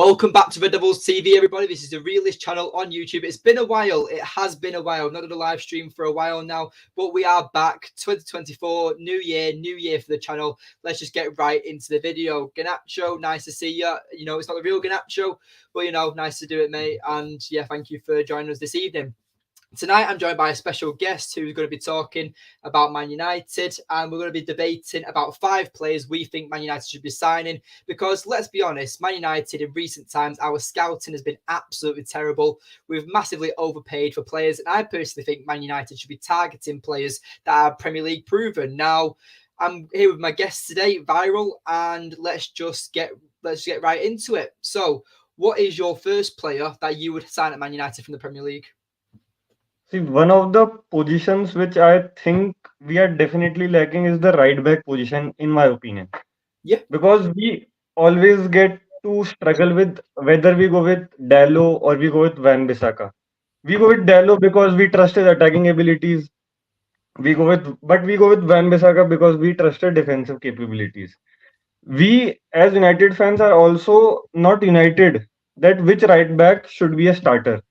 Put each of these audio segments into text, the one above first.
Welcome back to Red Devils TV, everybody. This is the Realist channel on YouTube. It's been a while. It has been a while. Not done a live stream for a while now, but we are back. 2024, new year for the channel. Let's just get right into the video. Ganacho, nice to see you. You know, it's not the real Ganacho, but you know, nice to do it, mate. And yeah, thank you for joining us this evening. Tonight, I'm joined by a special guest who's going to be talking about Man United, and we're going to be debating about 5 players we think Man United should be signing. Because let's be honest, Man United in recent times, our scouting has been absolutely terrible. We've massively overpaid for players, and I personally think Man United should be targeting players that are Premier League proven. Now, I'm here with my guest today, Viral, and let's get right into it. So, what is your first player that you would sign at Man United from the Premier League? See, one of the positions which I think we are definitely lacking is the right back position, in my opinion. Yeah. Because we always get to struggle with whether we go with Dallo or we go with Van Bissaka. We go with Dallo because we trust his attacking abilities. We go with Van Bissaka because we trust his defensive capabilities. We as United fans are also not united that which right back should be a starter.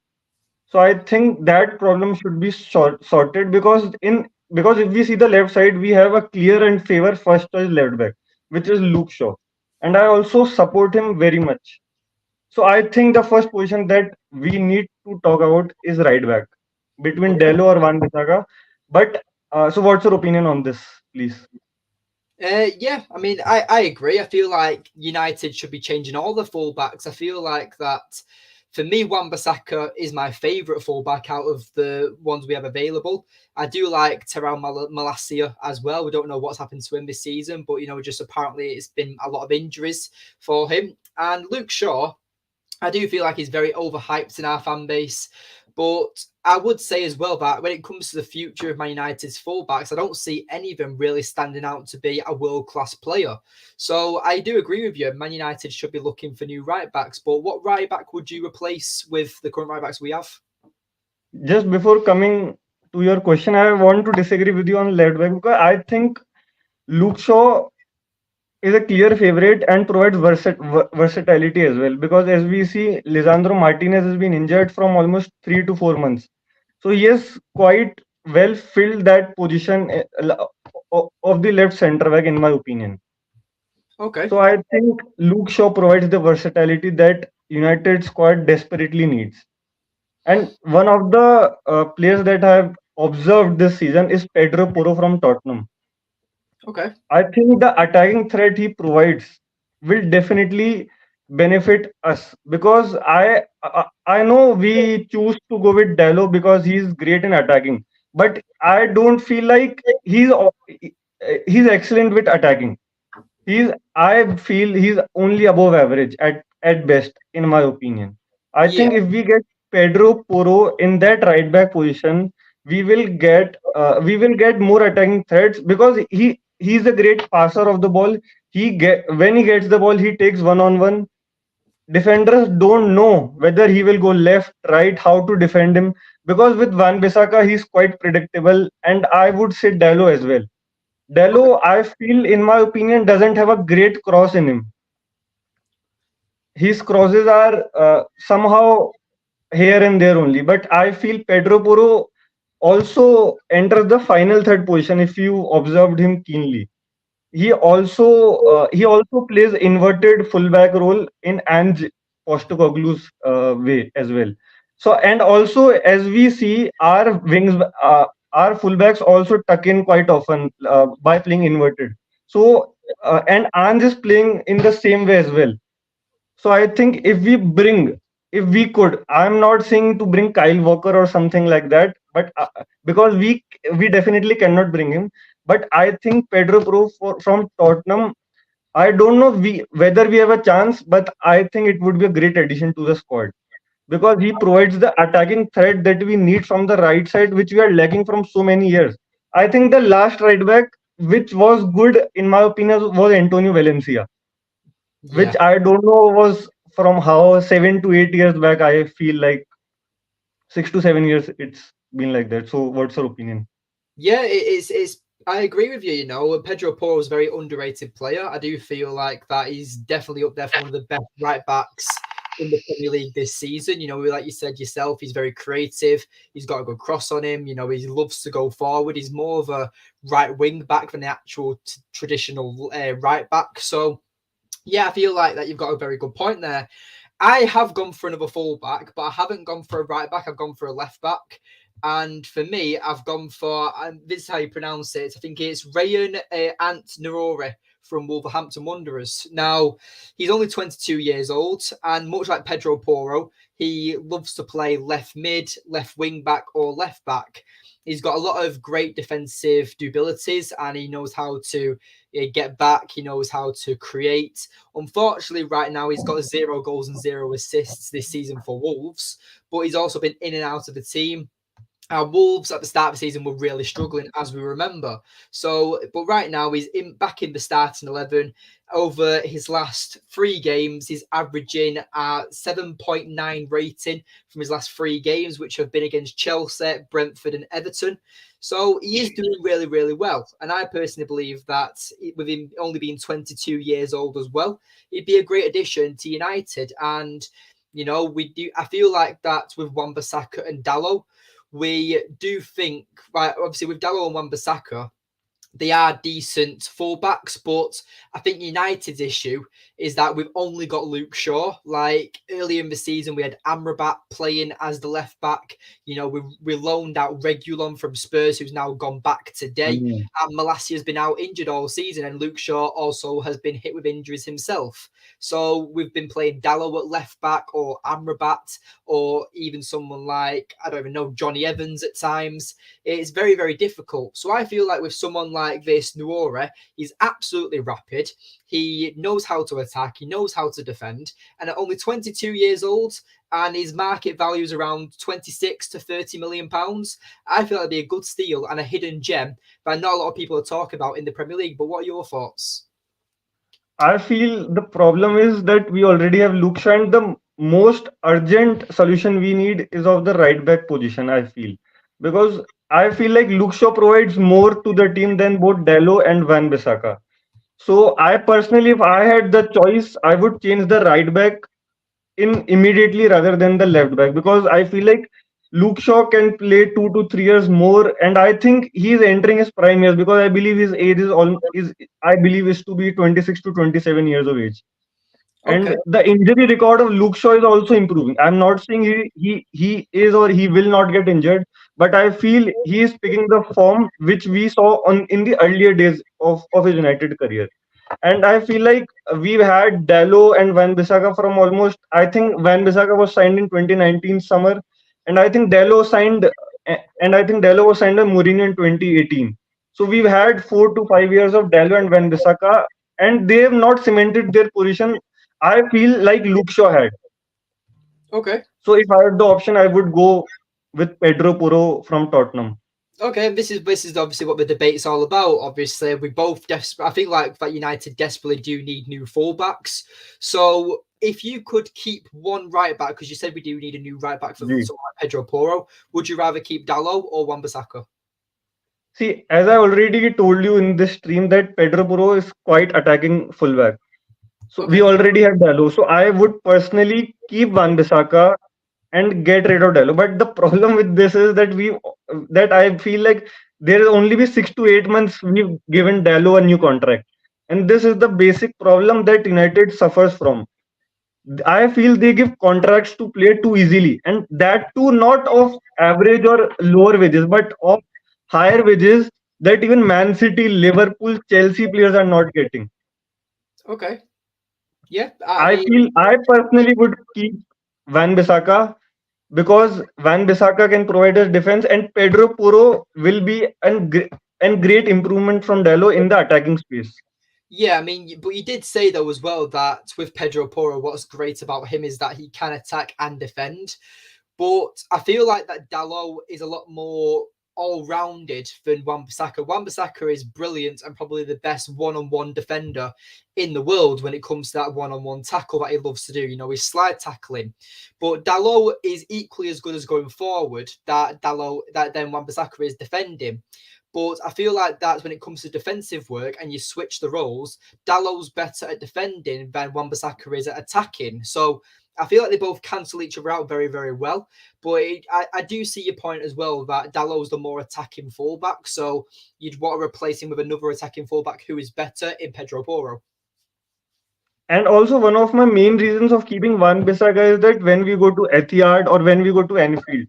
So I think that problem should be sorted because if we see the left side, we have a clear and favor first choice left back, which is Luke Shaw, and I also support him very much. So I think the first position that we need to talk about is right back between Okay. Delo or Van Bissaka. But so what's your opinion on this, please? Yeah, I mean, I agree. I feel like United should be changing all the fullbacks. I feel like that for me, Wan-Bissaka is my favourite fullback out of the ones we have available. I do like Terrell Malacia as well. We don't know what's happened to him this season, but you know, just apparently it's been a lot of injuries for him. And Luke Shaw, I do feel like he's very overhyped in our fan base. But I would say as well that when it comes to the future of Man United's fullbacks, I don't see any of them really standing out to be a world-class player. So I do agree with you. Man United should be looking for new right-backs. But what right-back would you replace with the current right-backs we have? Just before coming to your question, I want to disagree with you on left back because I think Luke Shaw is a clear favorite and provides versatility as well because as we see Lisandro Martinez has been injured from almost 3 to 4 months, so he has quite well filled that position of the left center back in my opinion. Okay. So I think Luke Shaw provides the versatility that United squad desperately needs. And one of the players that I have observed this season is Pedro Porro from Tottenham. Okay. I think the attacking threat he provides will definitely benefit us because I know we choose to go with Dallo because he's great in attacking, but I don't feel like he's excellent with attacking. I feel he's only above average at best, in my opinion. I Yeah. think if we get Pedro Porro in that right back position, we will get more attacking threats because he's a great passer of the ball. When he gets the ball, he takes one on one. Defenders don't know whether he will go left, right, how to defend him because with Van Bissaka he's quite predictable, and I would say Dallo as well. Okay. Dello, I feel, in my opinion, doesn't have a great cross in him. His crosses are somehow here and there only. But I feel Pedro Porro also enters the final third position if you observed him keenly. He also plays inverted fullback role in Ange Postecoglou's way as well. So and also as we see our fullbacks also tuck in quite often by playing inverted. So and Ange is playing in the same way as well. So I think if we could, I'm not saying to bring Kyle Walker or something like that, but because we definitely cannot bring him. But I think Pedro Pro from Tottenham, I don't know whether we have a chance, but I think it would be a great addition to the squad because he provides the attacking threat that we need from the right side, which we are lacking from so many years. I think the last right back, which was good in my opinion, was Antonio Valencia, which Yeah. I don't know was from how 7 to 8 years back. I feel like 6 to 7 years it's been like that. So, what's your opinion? Yeah, it's I agree with you, you know. Pedro Porro is a very underrated player. I do feel like that he's definitely up there for one of the best right backs in the Premier League this season. Like you said yourself, he's very creative. He's got a good cross on him. He loves to go forward. He's more of a right wing back than the actual traditional right back. So, yeah, I feel like that you've got a very good point there. I have gone for another fullback, but I haven't gone for a right back. I've gone for a left back. And for me, I've gone for, and this is how you pronounce it, I think it's Rayan Ant Narore from Wolverhampton Wanderers. Now, he's only 22 years old, and much like Pedro Porro, he loves to play left mid, left wing back, or left back. He's got a lot of great defensive abilities, and he knows how to get back. He knows how to create. Unfortunately, right now, he's got 0 goals and 0 assists this season for Wolves, but he's also been in and out of the team. Our Wolves at the start of the season were really struggling, as we remember. So, but right now he's back in the starting 11. Over his last 3 games, he's averaging a 7.9 rating from his last 3 games, which have been against Chelsea, Brentford, and Everton. So he is doing really, really well. And I personally believe that with him only being 22 years old as well, he'd be a great addition to United. And we do. I feel like that with Wan-Bissaka and Dalot, we do think, right, obviously with Dalot and Wan-Bissaka, they are decent fullbacks, but I think United's issue is that we've only got Luke Shaw. Like earlier in the season, we had Amrabat playing as the left back. We loaned out Regulon from Spurs, who's now gone back today. Mm. And Malacia's been out injured all season, and Luke Shaw also has been hit with injuries himself. So we've been playing Dalot at left back, or Amrabat, or even someone like, I don't even know, Johnny Evans at times. It's very, very difficult. So I feel like with someone like this, Nuora, he's absolutely rapid. He knows how to attack. He knows how to defend. And at only 22 years old, and his market value is around 26 to 30 million pounds, I feel like it'd be a good steal and a hidden gem that not a lot of people are talking about in the Premier League. But what are your thoughts? I feel the problem is that we already have Luke Shaw, and the most urgent solution we need is of the right back position. I feel, because I feel like Luke Shaw provides more to the team than both Dalot and Van Bissaka. So I personally, if I had the choice, I would change the right back in immediately rather than the left back, because I feel like Luke Shaw can play 2 to 3 years more, and I think he's entering his prime years, because I believe his age is all is I believe is to be 26 to 27 years of age. And Okay. the injury record of Luke Shaw is also improving. I'm not saying he is or he will not get injured, but I feel he is picking the form which we saw on in the earlier days of his United career. And I feel like we've had Dalot and Van Bissaka from almost. I think Van Bissaka was signed in 2019 summer, and I think Dalot signed, and I think Dalot was signed by Mourinho in 2018. So we've had 4 to 5 years of Dalot and Van Bissaka, and they have not cemented their position. I feel like Luke Shaw had. Okay. So if I had the option, I would go with Pedro Porro from Tottenham. Okay, this is obviously what the debate's all about. Obviously, we both I think like that United desperately do need new fullbacks. So if you could keep one right back, because you said we do need a new right back for Ji. someone like Pedro Porro, would you rather keep Dalot or Wan-Bissaka? See, as I already told you in this stream, that Pedro Porro is quite attacking fullback. So we Okay. already have Dalot. So I would personally keep Van Bissaka and get rid of Dalot. But the problem with this is that I feel like there will only be 6 to 8 months we've given Dalot a new contract. And this is the basic problem that United suffers from. I feel they give contracts to play too easily, and that too not of average or lower wages, but of higher wages that even Man City, Liverpool, Chelsea players are not getting. Okay. Yeah. I I mean, feel I personally would keep Van Bissaka, because Van Bissaka can provide us defense, and Pedro Porro will be an great improvement from Dalot in the attacking space. yeah, I mean, but you did say though as well that with Pedro Porro, what's great about him is that he can attack and defend. But I feel like that Dalot is a lot more all-rounded than Wan-Bissaka. Wan-Bissaka is brilliant and probably the best one-on-one defender in the world when it comes to that one-on-one tackle that he loves to do. He's slide tackling. But Dalot is equally as good as going forward that then Wan-Bissaka is defending. But I feel like that's when it comes to defensive work and you switch the roles, Dalot's better at defending than Wan-Bissaka is at attacking. So I feel like they both cancel each other out very, very well. But I do see your point as well that Dallow's the more attacking fullback. So you'd want to replace him with another attacking fullback who is better in Pedro Porro. And also, one of my main reasons of keeping Van Bissaka is that when we go to Etihad or when we go to Anfield,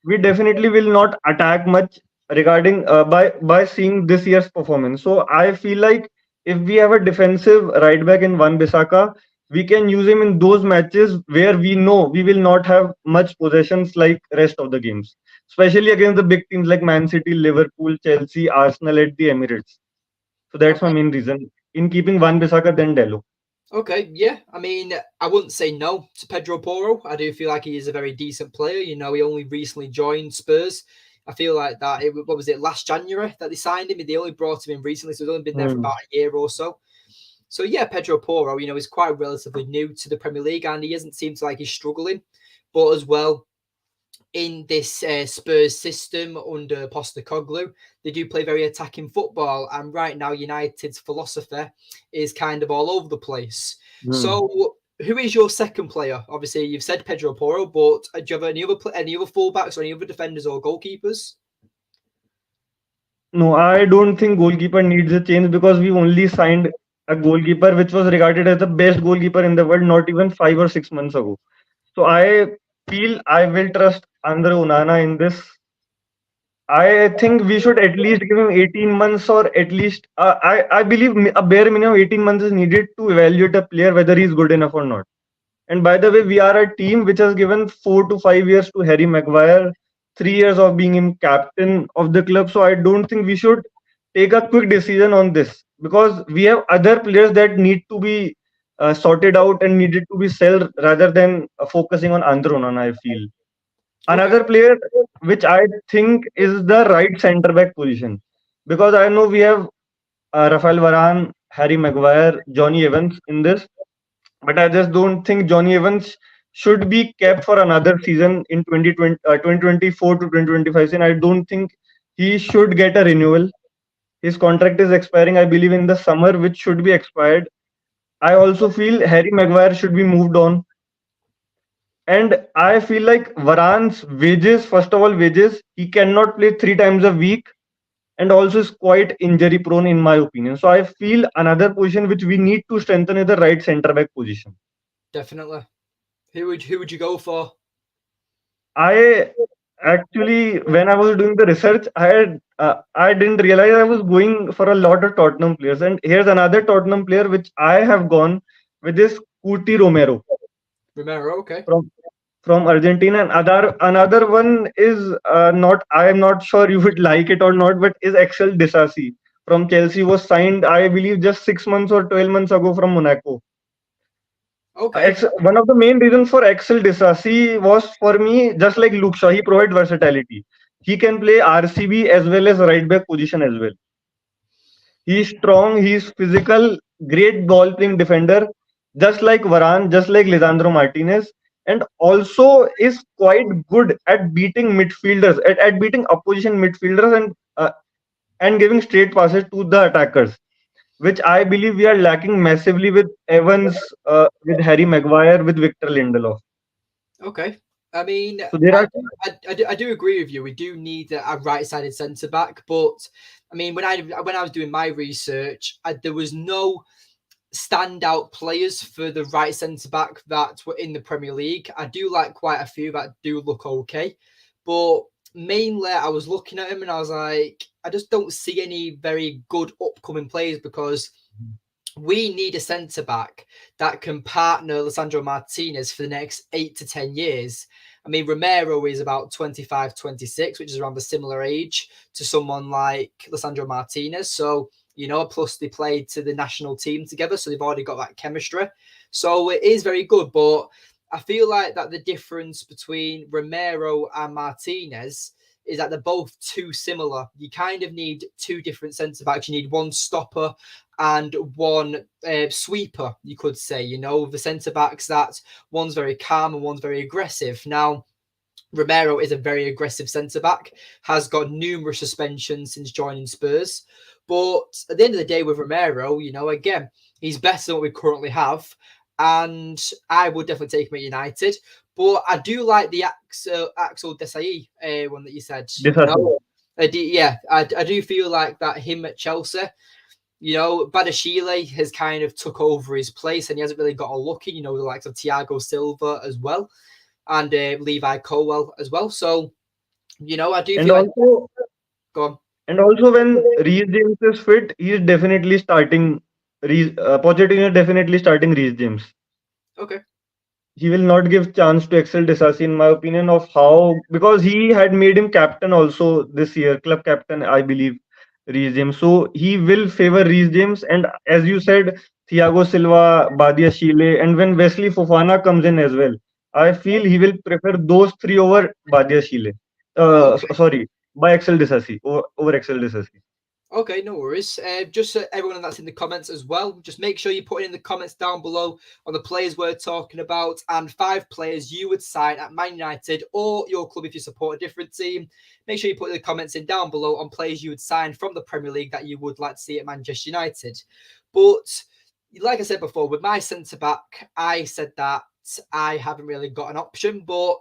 we definitely will not attack much regarding by seeing this year's performance. So I feel like if we have a defensive right back in Van Bissaka, we can use him in those matches where we know we will not have much possessions like rest of the games, especially against the big teams like Man City, Liverpool, Chelsea, Arsenal at the Emirates. So that's my Okay. main reason in keeping Van Bissaka than Delo. Okay, yeah. I mean, I wouldn't say no to Pedro Porro. I do feel like he is a very decent player. You know, he only recently joined Spurs. I feel like that. What was it, last January that they signed him? They only brought him in recently, so he's only been there for Hmm. about a year or so. So yeah, Pedro Porro, you know, is quite relatively new to the Premier League, and he doesn't seem to like he's struggling. But as well, in this Spurs system under Postecoglou, they do play very attacking football, and right now United's philosophy is kind of all over the place. Hmm. So, who is your second player? Obviously, you've said Pedro Porro, but do you have any other fullbacks or any other defenders or goalkeepers? No, I don't think goalkeeper needs a change because we only signed a goalkeeper which was regarded as the best goalkeeper in the world not even 5 or 6 months ago. So I feel I will trust Andre Onana in this. I think we should at least give him 18 months or at least I believe a bare minimum 18 months is needed to evaluate a player whether he's good enough or not. And by the way, we are a team which has given 4 to 5 years to Harry Maguire, 3 years of being him captain of the club. So I don't think we should take a quick decision on this because we have other players that need to be sorted out and needed to be sold rather than focusing on Andronan, I feel. Okay, Another player which I think is the right centre back position because I know we have Rafael Varane, Harry Maguire, Johnny Evans in this, but I just don't think Johnny Evans should be kept for another season in 2024 to 2025 season. I don't think he should get a renewal. His contract is expiring, I believe, in the summer, which should be expired. I also feel Harry Maguire should be moved on. And I feel like Varane's wages, first of all, wages, he cannot play 3 times a week and also is quite injury prone, in my opinion. So I feel another position which we need to strengthen is the right centre back position. definitely. Who would you go for? I actually, when I was doing the research, I didn't realize I was going for a lot of Tottenham players. And here's another Tottenham player which I have gone with this Cuti Romero Romero. Okay. from from Argentina. And another one is not. I am not sure you would like it or not, but is Axel Disasi from Chelsea was signed, I believe, just 6 months or 12 months ago from Monaco. Okay. One of the main reasons for Axel Disasi was for me just like Luke Shaw. He provides versatility. He can play RCB as well as right back position as well. He's strong. He's physical. Great ball playing defender, just like Varane, just like Lisandro Martinez, and also is quite good at beating midfielders, at beating opposition midfielders and giving straight passes to the attackers, which I believe we are lacking massively with Evans, with Harry Maguire, with Victor Lindelof. Okay. I mean, So there I are do, I do agree with you. We do need a right-sided centre back, but I mean, when I was doing my research, there was no standout players for the right centre back that were in the Premier League. I do like quite a few that do look okay, but mainly I was looking at him and I was like, I just don't see any very good upcoming players because we need a centre back that can partner Lisandro Martinez for the next 8 to 10 years. I mean, Romero is about 25, 26, which is around the similar age to someone like Lisandro Martinez. So, plus they played to the national team together. So they've already got that chemistry. So it is very good. But I feel like that the difference between Romero and Martinez is that they're both too similar. You kind of need two different centre backs. You need one stopper and one sweeper, you could say. The centre backs that one's very calm and one's very aggressive. Now, Romero is a very aggressive centre back, has got numerous suspensions since joining Spurs. But at the end of the day, with Romero, again, he's better than what we currently have. and I would definitely take him at United. But I do like the Axel Desai one that you said. You Disasi. know, I do feel like that him at Chelsea. You know, Badashile has kind of took over his place, and he hasn't really got a look in. You know, the likes of Thiago Silva as well, and Levi Colwell as well. So, you know, I do And feel like also, go on. and also when Reece James is fit, he is definitely starting. Pochettino is definitely starting Reece James. Okay, He will not give chance to Excel Disasi, in my opinion, of how, because he had made him captain also this year, club captain, I believe, Reece James. So he will favor Reece James, and as you said, Thiago Silva, Badia Chile, and when Wesley Fofana comes in as well, I feel he will prefer those three over Badia Chile. okay. Sorry, by Excel Disasi, over Excel Disasi. Okay, no worries. Just everyone that's in the comments as well, just make sure you put in the comments down below on the players we're talking about and 5 players you would sign at Man United or your club if you support a different team. Make sure you put the comments in down below on players you would sign from the Premier League that you would like to see at Manchester United. But like I said before, with my centre back, I said that I haven't really got an option, but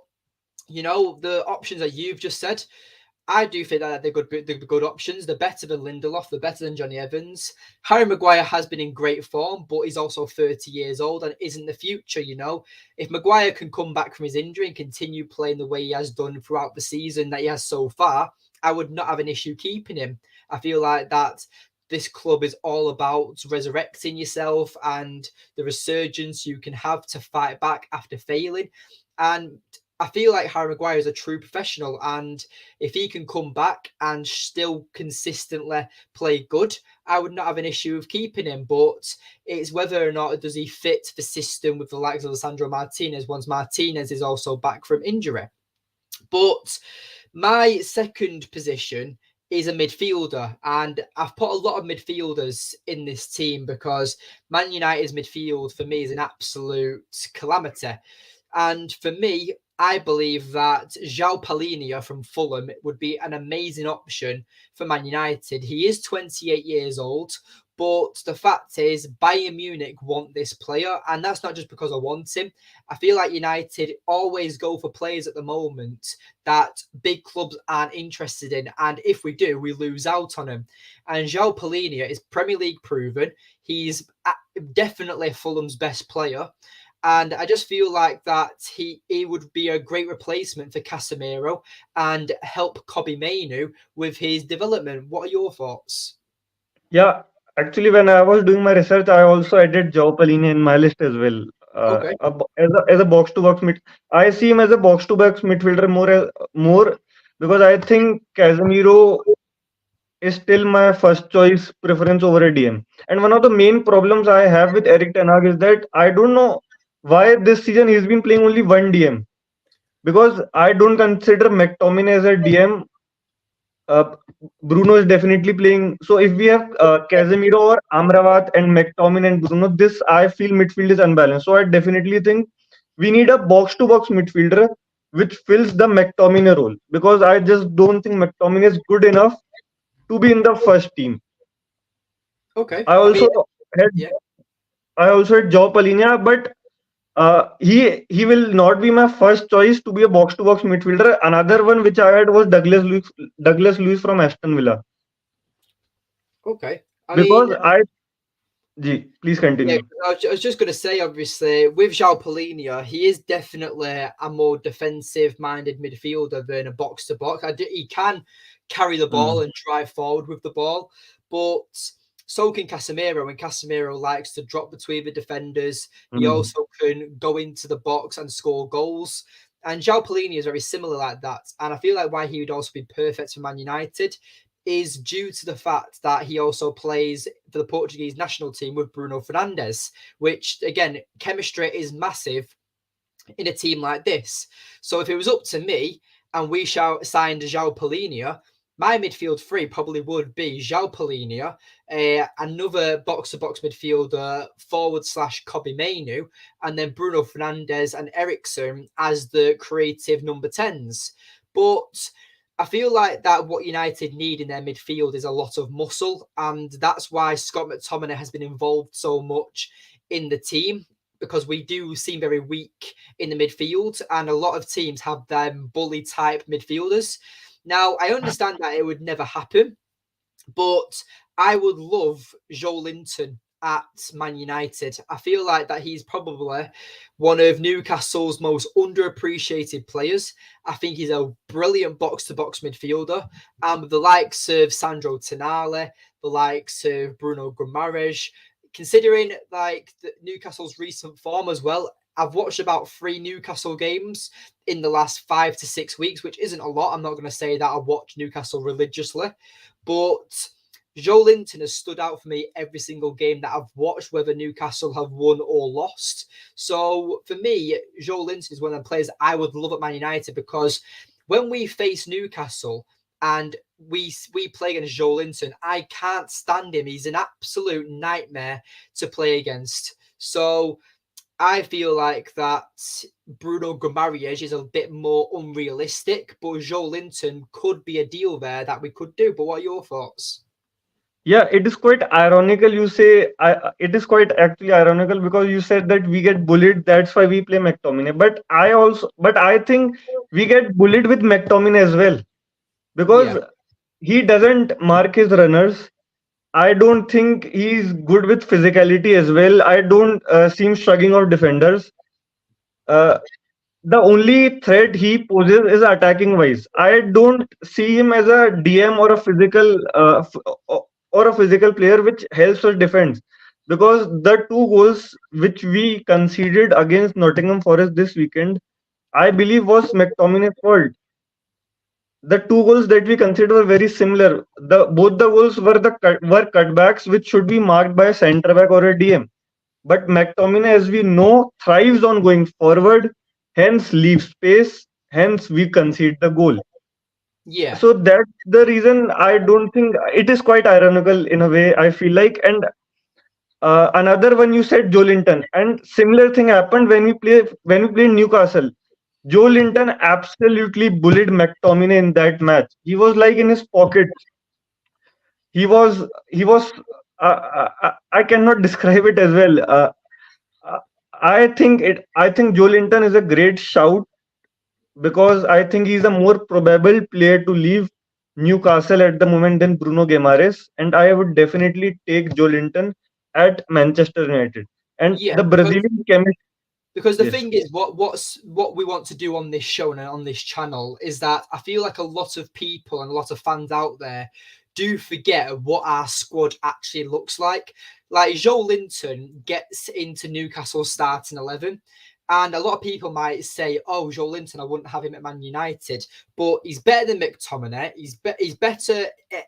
you know, the options that you've just said, I do think that they're good options. They're better than Lindelof. They're better than Johnny Evans. Harry Maguire has been in great form, but he's also 30 years old and isn't the future, you know. If Maguire can come back from his injury and continue playing the way he has done throughout the season that he has so far, I would not have an issue keeping him. I feel like that this club is all about resurrecting yourself and the resurgence you can have to fight back after failing. And I feel like Harry Maguire is a true professional, and if he can come back and still consistently play good, I would not have an issue with keeping him. But it's whether or not does he fit the system with the likes of Alessandro Martinez once Martinez is also back from injury. But my second position is a midfielder, and I've put a lot of midfielders in this team because Man United's midfield for me is an absolute calamity. And for me, I believe that João Palhinha from Fulham would be an amazing option for Man United. He is 28 years old, but the fact is, Bayern Munich want this player, and that's not just because I want him. I feel like United always go for players at the moment that big clubs aren't interested in, and if we do, we lose out on him. And João Palhinha is Premier League proven. He's definitely Fulham's best player. And I just feel like that he would be a great replacement for Casemiro and help Kobe Mainu with his development. What are your thoughts? Yeah, actually, when I was doing my research, I also added Joao Palhinha in my list as well. Okay. As a box to box mid, I see him as a box to box midfielder more because I think Casemiro is still my first choice preference over a DM. And one of the main problems I have with Eric Ten Hag is that I don't know why this season he's been playing only one DM, because I don't consider McTominay as a DM. uh, Bruno is definitely playing. So if we have Casemiro or Amrabat and McTominay and Bruno, this I feel midfield is unbalanced. So I definitely think we need a box-to-box midfielder which fills the McTominay role, because I just don't think McTominay is good enough to be in the first team. Okay. I I mean, also had yeah. I also had Joe Palhinha, but he will not be my first choice to be a box-to-box midfielder. Another one which I had was Douglas Lewis from Aston Villa, Okay. I mean, because please yeah, continue. I was just going to say, obviously, with João Palhinha, he is definitely a more defensive-minded midfielder than a box-to-box. He can carry the ball Mm, and drive forward with the ball, but so can Casemiro, and Casemiro likes to drop between the defenders. He mm. also can go into the box and score goals. And João Palhinha is very similar like that. And I feel like why he would also be perfect for Man United is due to the fact that he also plays for the Portuguese national team with Bruno Fernandes, which again, chemistry is massive in a team like this. So if it was up to me and we signed João Palhinha, my midfield three probably would be João Palhinha, another box-to-box midfielder, forward / Kobe Mainu, and then Bruno Fernandes and Ericsson as the creative number 10s. But I feel like that what United need in their midfield is a lot of muscle, and that's why Scott McTominay has been involved so much in the team. because we do seem very weak in the midfield, and a lot of teams have them bully type midfielders. Now, I understand that it would never happen, but I would love Joe Linton at Man United. I feel like that he's probably one of Newcastle's most underappreciated players. I think he's a brilliant box-to-box midfielder. And with the likes of Sandro Tonali, the likes of Bruno Guimaraes, considering like Newcastle's recent form as well, I've watched about 3 Newcastle games in the last 5 to 6 weeks, which isn't a lot. I'm not going to say that I watch Newcastle religiously, but Joe Linton has stood out for me every single game that I've watched, whether Newcastle have won or lost. So for me, Joe Linton is one of the players I would love at Man United, because when we face Newcastle and we play against Joe Linton, I can't stand him. He's an absolute nightmare to play against. So I feel like that Bruno Guimaraes is a bit more unrealistic, but Joe Linton could be a deal there that we could do. But what are your thoughts? Yeah, it is quite ironical. You say it is quite actually ironical because you said that we get bullied. That's why we play McTominay. But I think we get bullied with McTominay as well Yeah, because he doesn't mark his runners. I don't think he's good with physicality as well. I don't see him shrugging off defenders. Uh, the only threat he poses is attacking wise. I don't see him as a DM or a or a physical player which helps us defend. Because the two goals which we conceded against Nottingham Forest this weekend, I believe was McTominay's fault. The two goals that we considered were very similar. The both the goals were cutbacks which should be marked by a centre back or a DM. But McTominay, as we know, thrives on going forward, hence leaves space, hence we concede the goal. yeah, So that's the reason I don't think it is quite ironical in a way, I feel like. And another one you said Joe Linton, and similar thing happened when we played Newcastle. Joe Linton absolutely bullied McTominay in that match. He was like in his pocket. He was. I cannot describe it as well. Uh, I think Joe Linton is a great shout because I think he's a more probable player to leave Newcastle at the moment than Bruno Guimaraes, and I would definitely take Joe Linton at Manchester United. And yeah. the Brazilian chemist, Because the yes, thing is, what we want to do on this show and on this channel is that I feel like a lot of people and a lot of fans out there do forget what our squad actually looks like. Like Joe Linton gets into Newcastle starting 11. And a lot of people might say, "Oh, Joe Linton, I wouldn't have him at Man United," but he's better than McTominay. He's better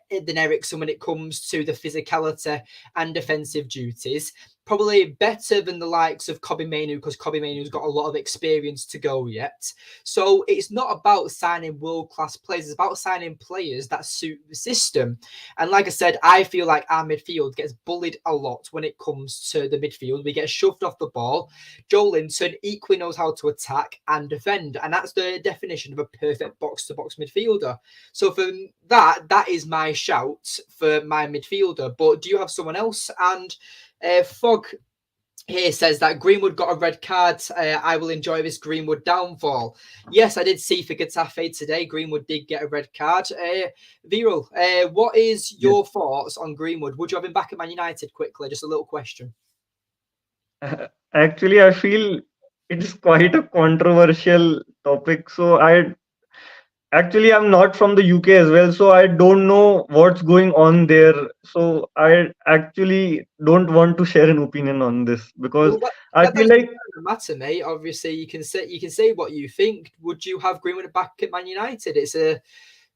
than Ericsson when it comes to the physicality and defensive duties. Probably better than the likes of Kobe Mainu, because Kobe Mainu's got a lot of experience to go yet. So it's not about signing world-class players. It's about signing players that suit the system. And like I said, I feel like our midfield gets bullied a lot when it comes to the midfield. We get shoved off the ball. Joe Linton equally knows how to attack and defend. And that's the definition of a perfect box-to-box midfielder. So for that is my shout for my midfielder. But do you have someone else? And Fog here says that Greenwood got a red card. I will enjoy this Greenwood downfall. Yes, I did see for Getafe today. Greenwood did get a red card. Viral, what is yes. your thoughts on Greenwood? Would you have him back at Man United quickly? Just a little question. Actually, I feel it is quite a controversial topic. I'm not from the UK as well, so I don't know what's going on there. So I actually don't want to share an opinion on this because Well, that, I that feel doesn't like matter, mate. Obviously, you can say what you think. Would you have Greenwood back at Man United? It's a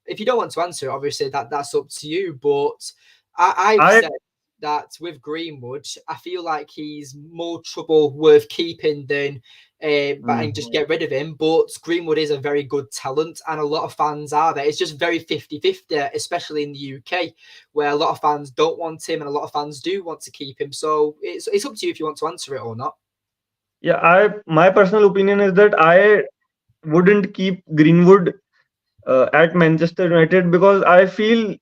if you don't want to answer it, obviously that's up to you. But I've I said that with Greenwood, I feel like he's more trouble worth keeping than and mm, just get rid of him. But Greenwood is a very good talent, and a lot of fans are there. It's just very 50-50, especially in the UK, where a lot of fans don't want him and a lot of fans do want to keep him. So it's up to you if you want to answer it or not. yeah, I my personal opinion is that I wouldn't keep Greenwood at Manchester United because I feel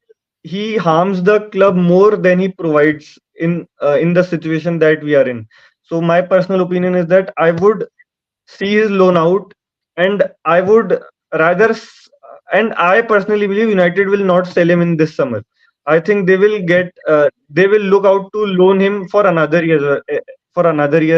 he harms the club more than he provides in the situation that we are in. So my personal opinion is that I would see his loan out, and I would rather, and I personally believe United will not sell him in this summer. I think they will look out to loan him for another year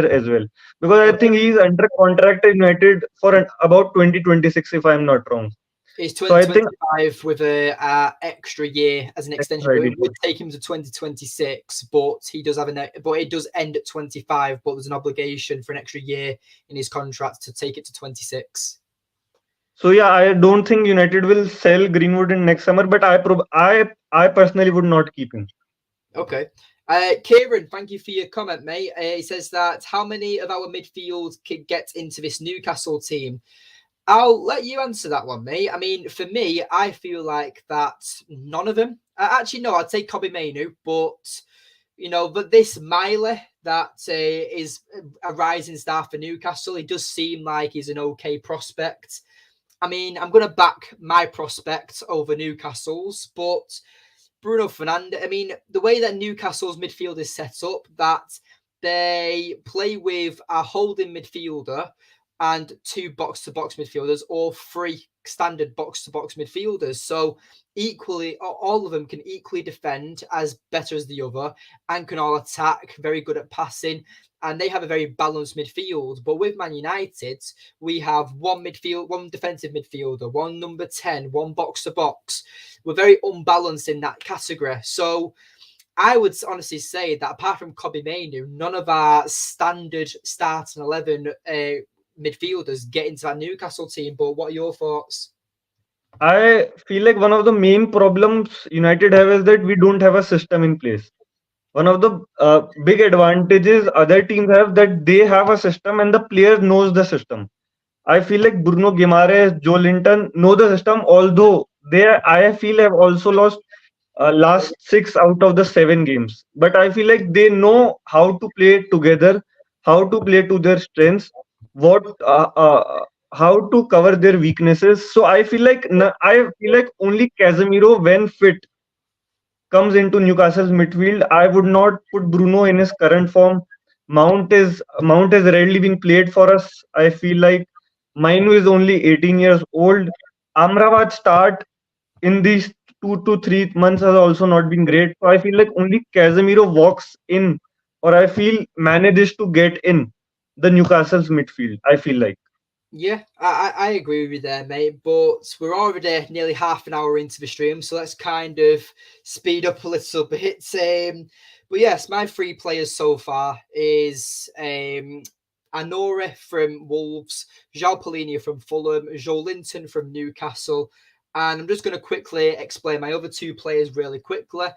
as well, because I think he is under contract at United for about 2026, if I'm not wrong. It's So I think 2025 with a extra year as an extension, extra but it idea. would take him to 2026. But he does have but it does end at 25. But there's an obligation for an extra year in his contract to take it to 26. So yeah, I don't think United will sell Greenwood in next summer, but I personally would not keep him. Okay. Kieran, thank you for your comment, mate. He says that how many of our midfield could get into this Newcastle team? I'll let you answer that one, mate. I mean, for me, I feel like that none of them. Actually, no, I'd say Kobe Mainu, but this Miley that is a rising star for Newcastle, he does seem like he's an okay prospect. I mean, I'm going to back my prospect over Newcastle's, but Bruno Fernandes, I mean, the way that Newcastle's midfield is set up, that they play with a holding midfielder and two box-to-box midfielders, or three standard box-to-box midfielders. So equally, all of them can equally defend as better as the other and can all attack, very good at passing. And they have a very balanced midfield. But with Man United, we have one defensive midfielder, one number 10, one box-to-box. We're very unbalanced in that category. So I would honestly say that apart from Kobe Mainu, none of our standard starting 11 midfielders get into that Newcastle team. But what are your thoughts? I feel like one of the main problems United have is that we don't have a system in place. One of the big advantages other teams have, that they have a system and the player knows the system. I feel like Bruno Guimaraes, Joe Linton know the system, although I feel have also lost last 6 out of the 7 games. But I feel like they know how to play together, how to play to their strengths, what how to cover their weaknesses. So I feel like only Casemiro, when fit, comes into Newcastle's midfield. I would not put Bruno in his current form. Mount has rarely been played for us. I feel like Mainu is only 18 years old. Amrabat's start in these 2 to 3 months has also not been great. So I feel like only Casemiro walks in, or I feel manages to get in the Newcastle's midfield. I feel like. Yeah, I agree with you there, mate. But we're already nearly half an hour into the stream, so let's kind of speed up a little bit. But yes, my 3 players so far is Anore from Wolves, João Palhinha from Fulham, Joe Linton from Newcastle, and I'm just going to quickly explain my other 2 players really quickly.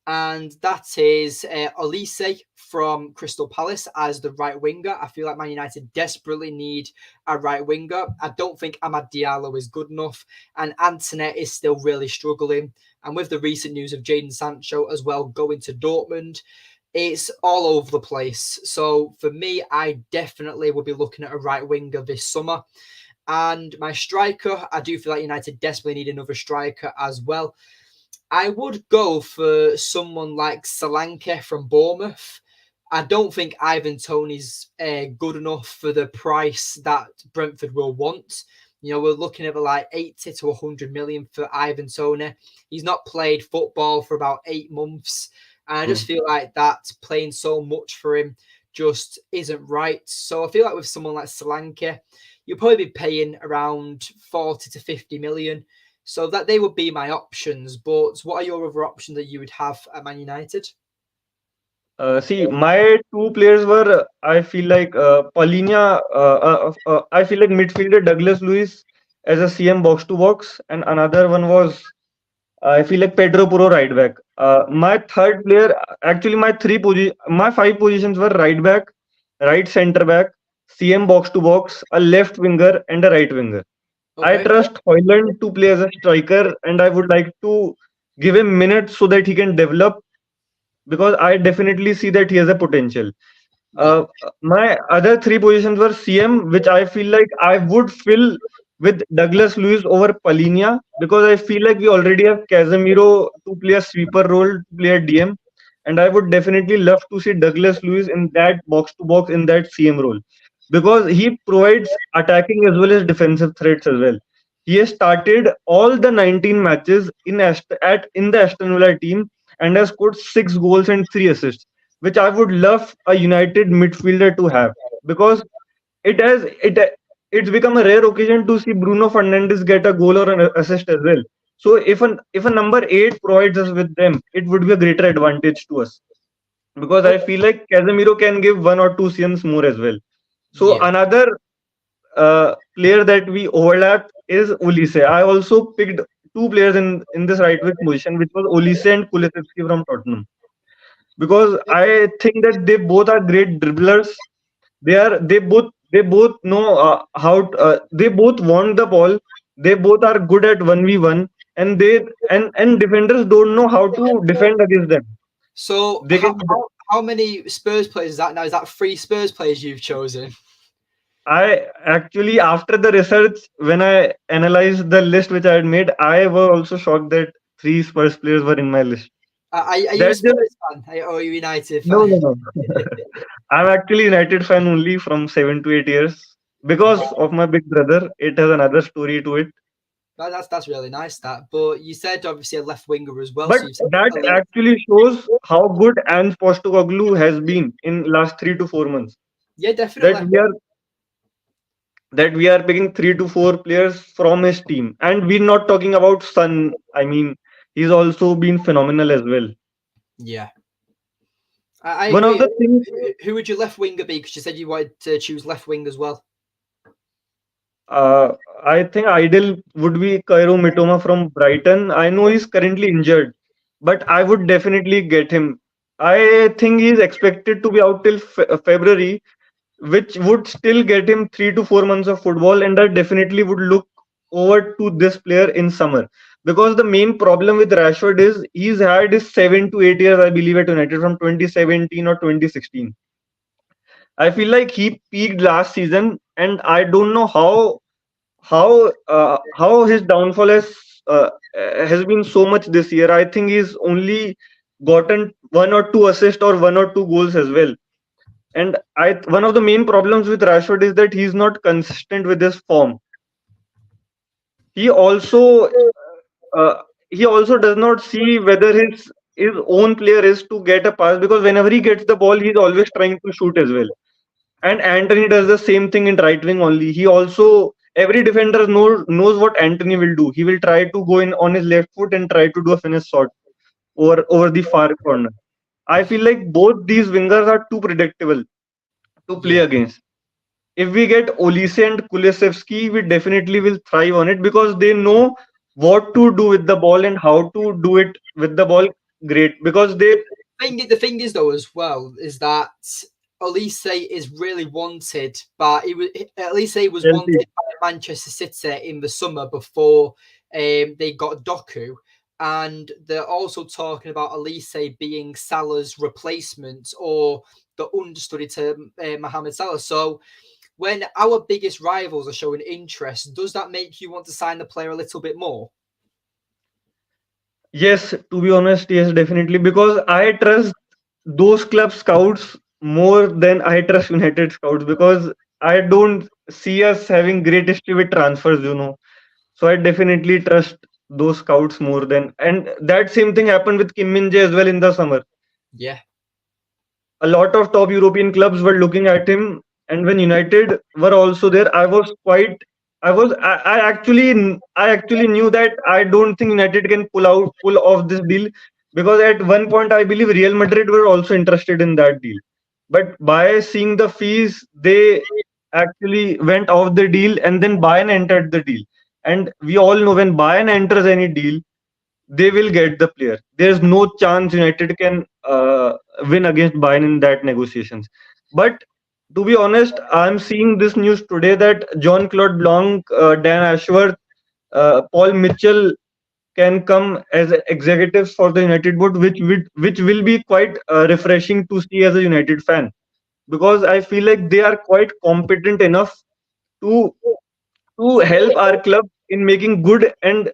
And that is Olise from Crystal Palace as the right winger. I feel like Man United desperately need a right winger. I don't think Amad Diallo is good enough, and Antoinette is still really struggling. And with the recent news of Jadon Sancho as well going to Dortmund, it's all over the place. So for me, I definitely will be looking at a right winger this summer. And my striker, I do feel like United desperately need another striker as well. I would go for someone like Solanke from Bournemouth. I don't think Ivan Toney's good enough for the price that Brentford will want. You know, we're looking at like 80 to 100 million for Ivan Toney. He's not played football for about 8 months. And I just feel like that playing so much for him just isn't right. So I feel like with someone like Solanke, you'll probably be paying around 40 to 50 million. So that they would be my options. But what are your other options that you would have at Man United? See, my 2 players were, I feel like Paulinho, I feel like midfielder Douglas Luiz as a CM box to box, and another one was, I feel like Pedro Puro right back. My third player, actually my 5 positions were right back, right centre back, CM box to box, a left winger, and a right winger. I Okay. trust Hoyland to play as a striker, and I would like to give him minutes so that he can develop, because I definitely see that he has a potential. Yeah. My other 3 positions were CM, which I feel like I would fill with Douglas Luiz over Palinha, because I feel like we already have Casemiro to play a sweeper role, to play a DM. and I would definitely love to see Douglas Lewis in that box to box in that CM role because he provides attacking as well as defensive threats as well. He has started all the 19 matches in the Aston Villa team and has scored 6 goals and 3 assists, which I would love a United midfielder to have because it has it it's become a rare occasion to see Bruno Fernandes get a goal or an assist as well. So if a number 8 provides us with them, it would be a greater advantage to us because I feel like Casemiro can give 1 or 2 CMs more as well. So Yeah. another player that we overlap is Ulisse. I also picked 2 players in this right wing position, which was Ulisse and Kulusevski from Tottenham, because I think that they both are great dribblers. They both know they both want the ball. They both are good at 1v1, and defenders don't know how to defend against them. So They can how many Spurs players is that now? Is that three Spurs players you've chosen? I actually, after the research, when I analyzed the list which I had made, I was also shocked that 3 Spurs players were in my list. Are you a That's just Spurs fan? Or are you a United no, fan? no, no. I'm actually United fan only from 7 to 8 years because of my big brother. It has another story to it. That's really nice. That, but you said obviously a left winger as well. But So you've said that elite. actually shows how good Ange Postecoglou has been in last 3 to 4 months. Yeah, That definitely. we are picking 3 to 4 players from his team, and we're not talking about Son. I mean, he's also been phenomenal as well. Yeah, I One of agree. the things Who would your left winger be? Because you said you wanted to choose left wing as well. uh, I think ideal would be Cairo Mitoma from Brighton. I know he's currently injured, but I would definitely get him. I think he's expected to be out till February, which would still get him 3 to 4 months of football, and I definitely would look over to this player in summer because the main problem with Rashford is he's had his 7 to 8 years, I believe, at United from 2017 or 2016. I feel like he peaked last season, and I don't know how his downfall has been so much this year. I think he's only gotten 1 or 2 assists or 1 or 2 goals as well. And one of the main problems with Rashford is that he's not consistent with his form. He also uh, he also does not see whether his own player is to get a pass because whenever he gets the ball, he's always trying to shoot as well. And Anthony does the same thing in right wing only. He also every defender knows what Anthony will do. He will try to go in on his left foot and try to do a finish shot over the far corner. I feel like both these wingers are too predictable to play Yeah. against. If we get Olise and Kulisevsky, we definitely will thrive on it because they know what to do with the ball and how to do it with the ball great because they The thing is though as well is that Elise is really wanted, but Elise was Chelsea. wanted by Manchester City in the summer before they got Doku, and they're also talking about Elise being Salah's replacement or the understudy to Mohamed Salah. So when our biggest rivals are showing interest, does that make you want to sign the player a little bit more? Yes, to be honest, yes, definitely. Because I trust those club scouts more than I trust United scouts because I don't see us having great history with transfers. So I definitely trust those scouts more than. And that same thing happened with Kim Min Jae as well in the summer. Yeah, A lot of top European clubs were looking at him, and when United were also there, I actually knew that I don't think United can pull off this deal because at one point I believe Real Madrid were also interested in that deal, but by seeing the fees, they actually went off the deal, and then Bayern entered the deal, and we all know when Bayern enters any deal they will get the player. There's no chance United can win against Bayern in that negotiations. But to be honest, I'm seeing this news today that John Claude Blanc, Dan Ashworth, Paul Mitchell can come as executives for the United board, which will be quite refreshing to see as a United fan because I feel like they are quite competent enough to to help our club in making good and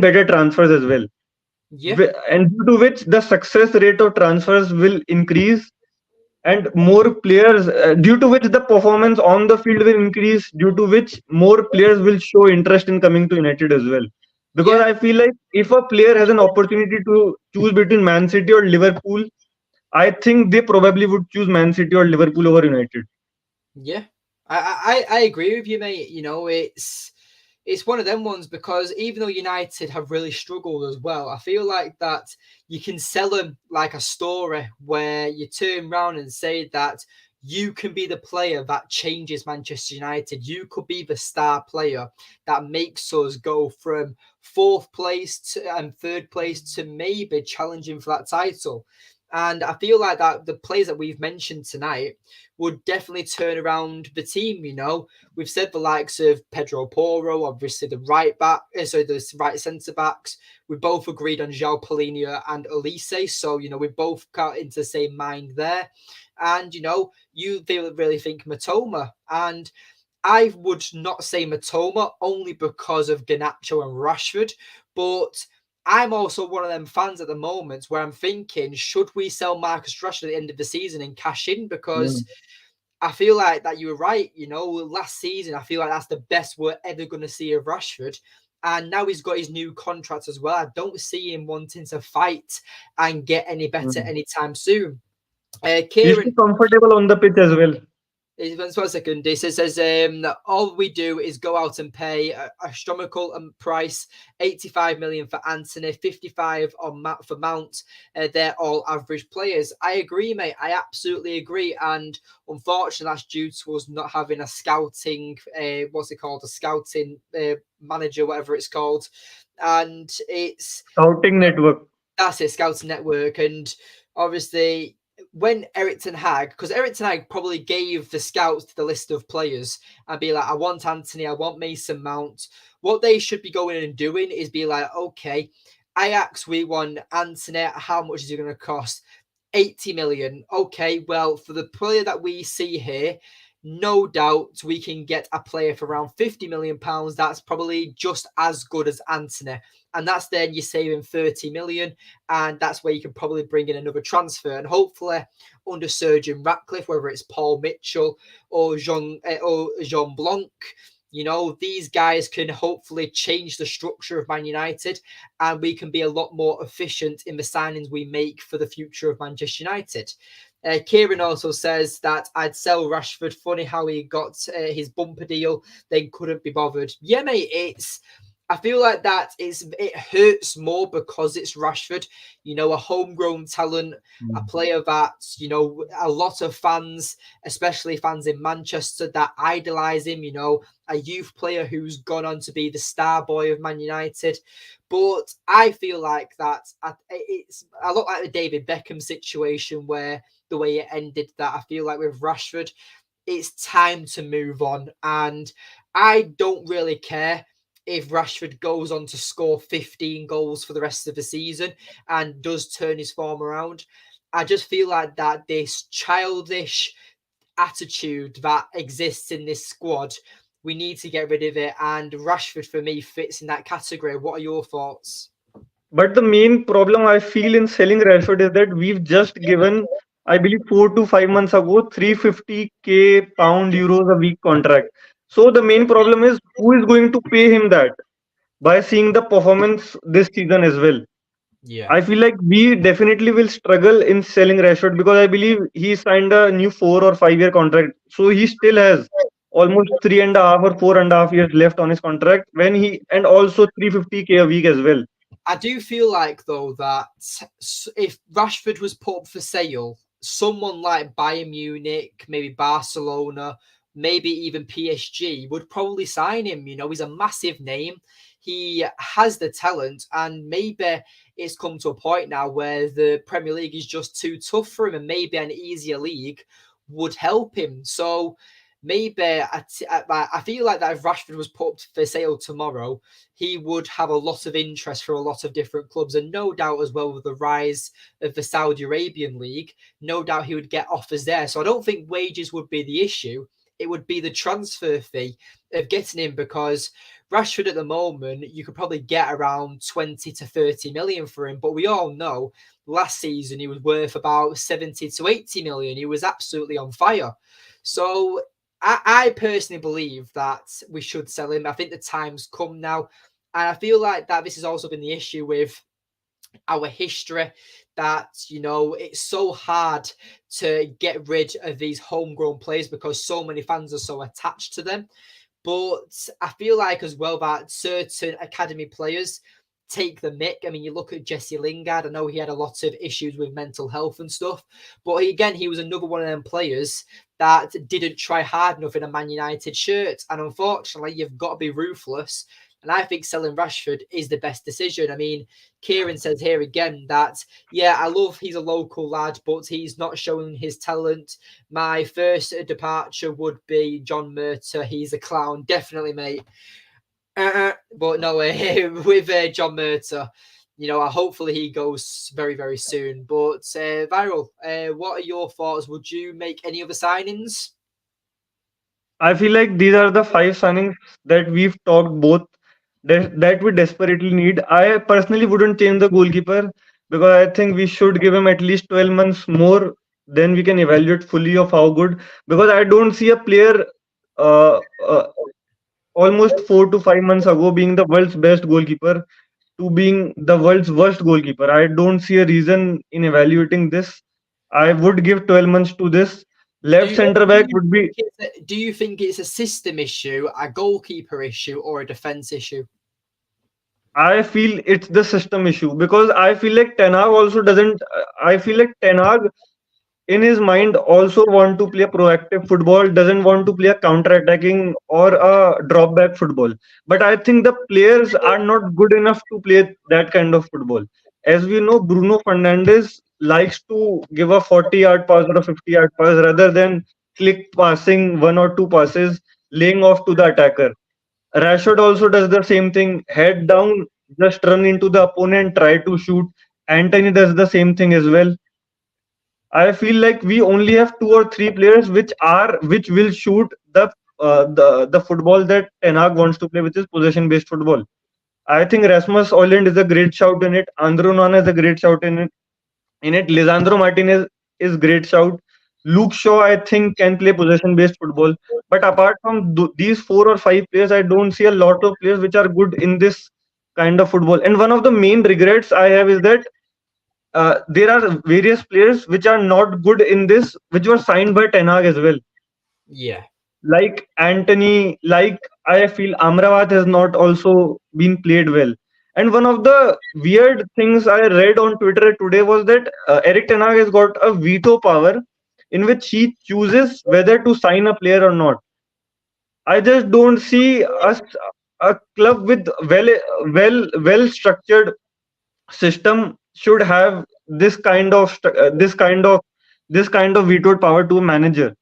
better transfers as well. Yeah, and due to which the success rate of transfers will increase, and more players, due to which the performance on the field will increase, due to which more players will show interest in coming to United as well. Because yeah, I feel like if a player has an opportunity to choose between Man City or Liverpool, I think they probably would choose Man City or Liverpool over United. yeah. I agree with you, mate. You know, it's one of them ones because even though United have really struggled as well, I feel like that you can sell them like a story where you turn around and say that you can be the player that changes Manchester United. You could be the star player that makes us go from fourth place to and third place to maybe challenging for that title. And I feel like that the players that we've mentioned tonight would definitely turn around the team. You know, we've said the likes of Pedro Porro, obviously the right back, so the right centre backs. We both agreed on João Palhinha and Elise, so you know we both got into the same mind there. And you know, you really think Matoma, and I would not say Matoma only because of Garnacho and Rashford, but I'm also one of them fans at the moment where I'm thinking, should we sell Marcus Rashford at the end of the season and cash in? Because Mm, I feel like that you were right. You know, last season, I feel like that's the best we're ever going to see of Rashford. And now he's got his new contract as well. I don't see him wanting to fight and get any better mm. anytime soon. He's too Kieran, comfortable on the pitch as well. just 1 second. This says that all we do is go out and pay a astronomical price, 85 million for Anthony, 55 on for Mount. They're all average players. I agree, mate. I absolutely agree. And unfortunately, that's due to us not having a scouting, what's it called, a scouting manager, whatever it's called. And it's Scouting network. that's it, Scouting Network. And obviously, when Eric Ten Hag, because Eric Ten Hag probably gave the scouts the list of players and be like, I want Anthony, I want Mason Mount. What they should be going in and doing is be like, okay, Ajax, we want Anthony. How much is it going to cost? 80 million. Okay, well, for the player that we see here, no doubt we can get a player for around 50 million pounds. That's probably just as good as Anthony. And that's then you're saving 30 million. And that's where you can probably bring in another transfer. And hopefully, under Surgeon Ratcliffe, whether it's Paul Mitchell or Jean Blanc, you know, these guys can hopefully change the structure of Man United and we can be a lot more efficient in the signings we make for the future of Manchester United. Kieran also says that I'd sell Rashford. Funny how he got his bumper deal, then couldn't be bothered. Yeah, mate, I feel like that it hurts more because it's Rashford, you know, a homegrown talent, a Mm. player that, you know, a lot of fans, especially fans in Manchester, that idolise him, you know, a youth player who's gone on to be the star boy of Man United. But I feel like that it's a lot like the David Beckham situation where the way it ended, that I feel like with Rashford, it's time to move on. And I don't really care if Rashford goes on to score 15 goals for the rest of the season and does turn his form around. I just feel like that this childish attitude that exists in this squad, we need to get rid of it. And Rashford, for me, fits in that category. What are your thoughts? But the main problem I feel in selling Rashford is that we've just given, I believe, 4 to 5 months ago, 350k pound euros a week contract. So the main problem is who is going to pay him that by seeing the performance this season as well. Yeah. I feel like we definitely will struggle in selling Rashford because I believe he signed a new 4 or 5 year contract. So he still has almost 3.5 or 4.5 years left on his contract when he, and also 350k a week as well. I do feel like though that if Rashford was put up for sale, someone like Bayern Munich, maybe Barcelona, maybe even PSG would probably sign him. You know, he's a massive name. He has the talent, and maybe it's come to a point now where the Premier League is just too tough for him, and maybe an easier league would help him. So maybe I feel like that if Rashford was put up for sale tomorrow, he would have a lot of interest for a lot of different clubs. And no doubt, as well, with the rise of the Saudi Arabian League, no doubt he would get offers there. So I don't think wages would be the issue. It would be the transfer fee of getting him because Rashford at the moment, you could probably get around 20 to 30 million for him, but we all know last season he was worth about 70 to 80 million. He was absolutely on fire. So I personally believe that we should sell him. I think the time's come now. And I feel like that this has also been the issue with our history, that it's so hard to get rid of these homegrown players because so many fans are so attached to them. But I feel like as well that certain academy players take the mick. I mean, you look at Jesse Lingard. I know he had a lot of issues with mental health and stuff, but he was another one of them players that didn't try hard enough in a Man United shirt. And unfortunately, you've got to be ruthless. And I think selling Rashford is the best decision. I mean, Kieran says here again that, yeah, I love he's a local lad, but he's not showing his talent. My first departure would be John Murta. He's a clown, definitely, mate. But no, with John Murta, hopefully he goes very, very soon. But Viral, what are your thoughts? Would you make any other signings? I feel like these are the five signings that we've talked both that we desperately need. I personally wouldn't change the goalkeeper because I think we should give him at least 12 months more. Then we can evaluate fully of how good. Because I don't see a player uh, uh, almost 4 to 5 months ago being the world's best goalkeeper to being the world's worst goalkeeper. I don't see a reason in evaluating this. I would give 12 months to this. Do Left you, center do back you would think be. it's a system issue, a goalkeeper issue, or a defense issue? I feel it's the system issue because I feel like Ten Hag also doesn't. I feel like Ten Hag in his mind also want to play a proactive football, doesn't want to play a counter-attacking or a drop-back football. But I think the players are not good enough to play that kind of football. As we know, Bruno Fernandes likes to give a 40-yard pass or a 50-yard pass rather than click passing one or two passes, laying off to the attacker. Rashford also does the same thing, head down, just run into the opponent, try to shoot. Anthony does the same thing as well. I feel like we only have two or three players which will shoot the football that Ten Hag wants to play, which is possession based football. I think Rasmus Oyland is a great shout in it. Andrew Nana is a great shout in it. Lisandro Martinez is great shout. Luke Shaw, I think, can play possession based football. But apart from these four or five players, I don't see a lot of players which are good in this kind of football. And one of the main regrets I have is that there are various players which are not good in this, which were signed by Ten Hag as well. Yeah. Like Anthony, like I feel Amrabat has not also been played well. And one of the weird things I read on Twitter today was that Eric Ten Hag has got a veto power in which he chooses whether to sign a player or not. I just don't see us a club with well structured system should have this kind of vetoed power to a manager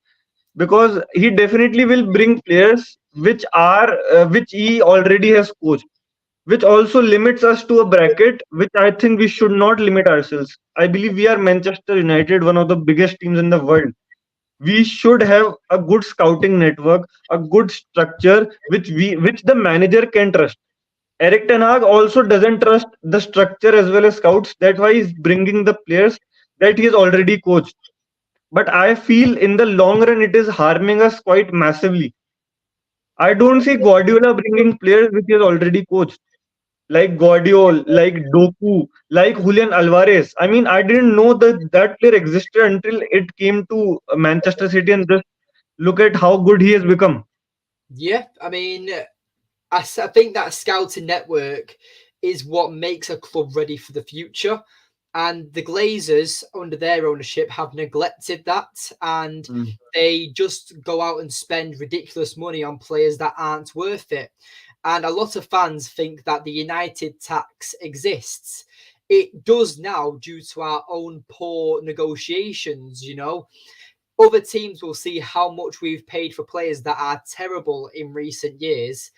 because he definitely will bring players which he already has coached, which also limits us to a bracket which I think we should not limit ourselves. I believe we are Manchester United, one of the biggest teams in the world. We should have a good scouting network, a good structure which the manager can trust. Eric Ten Hag also doesn't trust the structure as well as scouts. That's why he's bringing the players that he has already coached. But I feel in the long run, it is harming us quite massively. I don't see Guardiola bringing players which he has already coached, like Guardiola, like Doku, like Julian Alvarez. I mean, I didn't know that that player existed until it came to Manchester City, and just look at how good he has become. Yeah, I mean, I think that scouting network is what makes a club ready for the future. And the Glazers, under their ownership, have neglected that. And Mm. they just go out and spend ridiculous money on players that aren't worth it. And a lot of fans think that the United tax exists. It does now due to our own poor negotiations. Other teams will see how much we've paid for players that are terrible in recent years,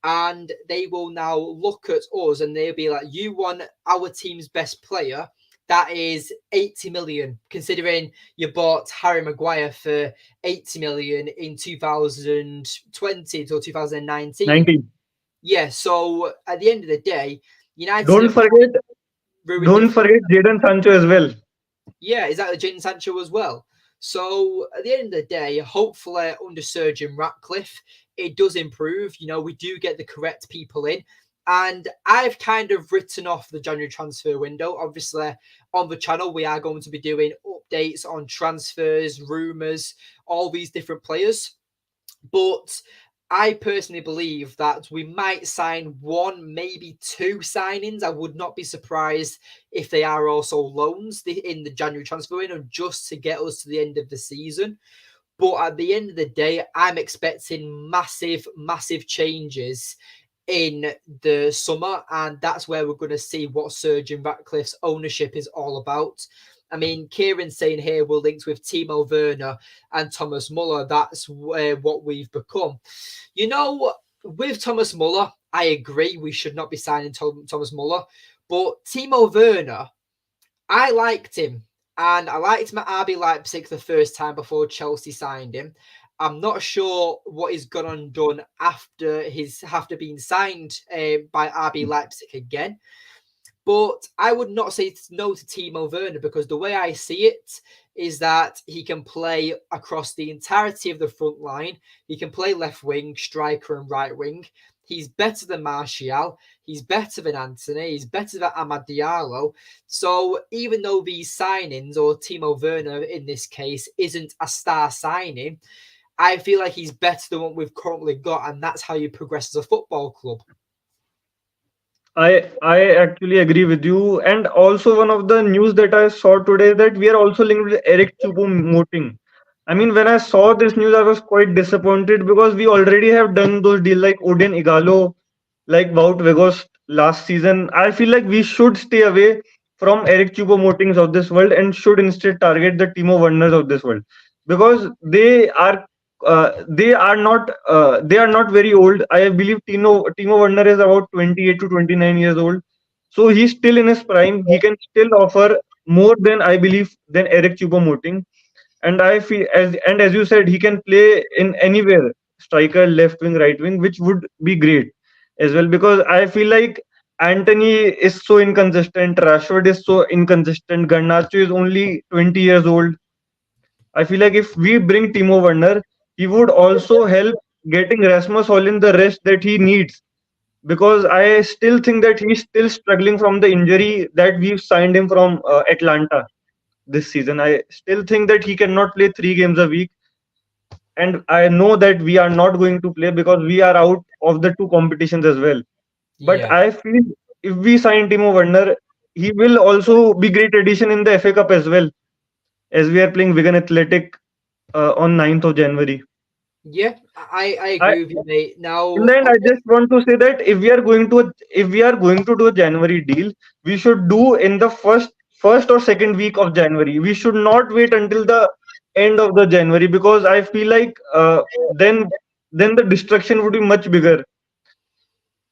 and they will now look at us and they'll be like, you want our team's best player, that is 80 million, considering you bought Harry Maguire for 80 million in 2020 to 2019. 19. Yeah, so at the end of the day, United Don't have forget, ruined it don't for. forget Jadon Sancho as well. Yeah, is that Jadon Sancho as well? So at the end of the day, hopefully under Surgeon Ratcliffe, it does improve. We do get the correct people in. And I've kind of written off the January transfer window. Obviously, on the channel, we are going to be doing updates on transfers, rumours, all these different players. But I personally believe that we might sign one, maybe two signings. I would not be surprised if they are also loans in the January transfer window just to get us to the end of the season. But at the end of the day, I'm expecting massive, massive changes in the summer, and that's where we're going to see what Surgeon Ratcliffe's ownership is all about. I mean, Kieran's saying here we're linked with Timo Werner and Thomas Muller. That's what we've become. With Thomas Muller, I agree we should not be signing Thomas Muller, but Timo Werner, I liked him, and I liked him at RB Leipzig the first time before Chelsea signed him. I'm not sure what he's gone and done after being signed by RB Leipzig again. But I would not say no to Timo Werner because the way I see it is that he can play across the entirety of the front line. He can play left wing, striker, and right wing. He's better than Martial. He's better than Anthony. He's better than Amad Diallo. So even though these signings, or Timo Werner in this case, isn't a star signing, I feel like he's better than what we've currently got, and that's how you progress as a football club. I actually agree with you. And also one of the news that I saw today that we are also linked with Eric Choupo-Moting. I mean, when I saw this news, I was quite disappointed because we already have done those deals like Odin Igalo, like Wout Weghorst last season. I feel like we should stay away from Eric Choupo-Motings of this world and should instead target the Timo Werners of this world because they are not very old. I believe Timo Werner is about 28 to 29 years old, so he's still in his prime. He can still offer more than I believe than Eric Choupo-Moting, and I feel as you said, he can play in anywhere, striker, left wing, right wing, which would be great as well because I feel like Anthony is so inconsistent, Rashford is so inconsistent, Garnacho is only 20 years old. I feel like if we bring Timo Werner, he would also help getting Rasmus Højlund the rest that he needs. Because I still think that he's still struggling from the injury that we've signed him from Atlanta this season. I still think that he cannot play 3 games a week. And I know that we are not going to play because we are out of the two competitions as well. But Yeah. I feel if we sign Timo Werner, he will also be great addition in the FA Cup as well, as we are playing Wigan Athletic on 9th of January. Yeah, I I, agree with you, mate. in Now, the end, I just want to say that if we are going to do a January deal, we should do in the first or second week of January. We should not wait until the end of the January because I feel like then the destruction would be much bigger.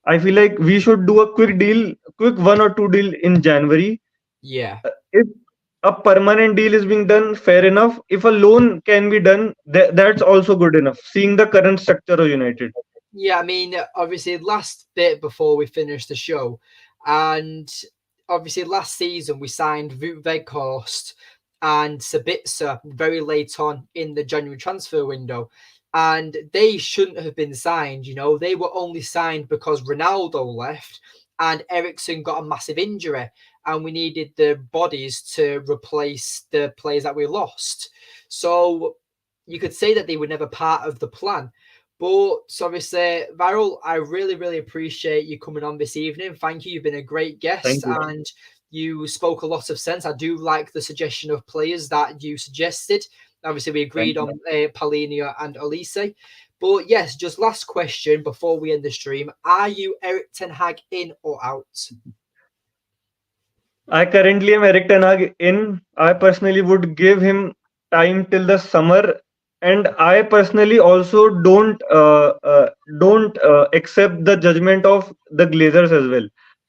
I feel like we should do a quick deal, quick one or two deal in January. yeah. If a permanent deal is being done, fair enough. If a loan can be done, that's also good enough. Seeing the current structure of United. Yeah, I mean, obviously, last bit before we finish the show, and obviously, last season we signed Wout Weghorst and Sabitzer very late on in the January transfer window, and they shouldn't have been signed. They were only signed because Ronaldo left and Ericsson got a massive injury, and we needed the bodies to replace the players that we lost. So you could say that they were never part of the plan. But obviously, Varel, I really, really appreciate you coming on this evening. Thank you. You've been a great guest Thank you. and you spoke a lot of sense. I do like the suggestion of players that you suggested. Obviously, we agreed Thank you. on Paulinho and Elise. But yes, just last question before we end the stream. Are you Eric Ten Hag in or out? I currently am Eric Ten Hag in. I personally would give him time till the summer, and I personally also don't accept the judgment of the Glazers as well.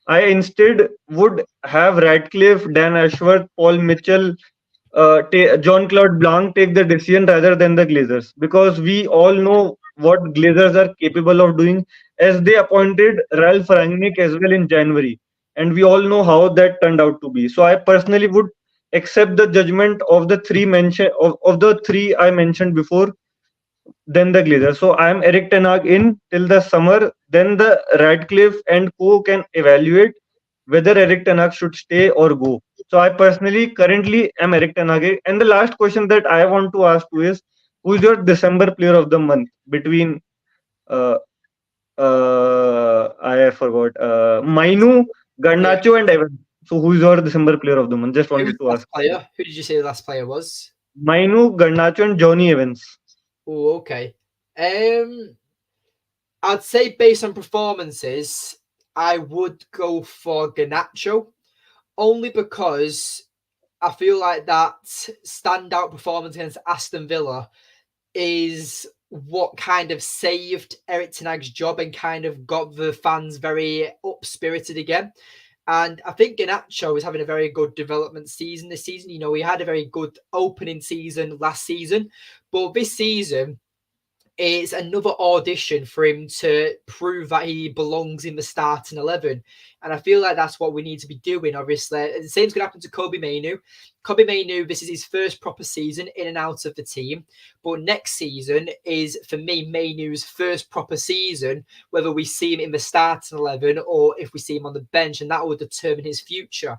I instead would have Radcliffe, Dan Ashworth, Paul Mitchell, John Claude Blanc take the decision rather than the Glazers because we all know what Glazers are capable of doing. as they appointed Ralph Rangnick as well in January, and we all know how that turned out to be. So I personally would accept the judgment of the three I mentioned before, then the Glazers. So I am Eric Ten Hag in till the summer. Then the Radcliffe and co can evaluate whether Eric Ten Hag should stay or go. So I personally currently am Eric Ten Hag. And the last question that I want to ask you is, who is your December player of the month between uh, I forgot Mainu, Yeah. Garnacho, and Evans. So who is your December player of the month? Just Who was wanted the to ask. last player? Who did you say the last player was? Mainu, Garnacho, and Johnny Evans. Oh, okay. I'd say based on performances, I would go for Garnacho, only because I feel like that standout performance against Aston Villa is what kind of saved Eric Ten Hag's job and kind of got the fans very up spirited again. And I think Garnacho is having a very good development season this season. You know, he had a very good opening season last season, but this season it's another audition for him to prove that he belongs in the starting 11. And I feel like that's what we need to be doing, obviously. The same's going to happen to Kobe Mainu. Kobe Mainu, this is his first proper season in and out of the team. But next season is, for me, Mainu's first proper season, whether we see him in the starting 11 or if we see him on the bench, and that will determine his future.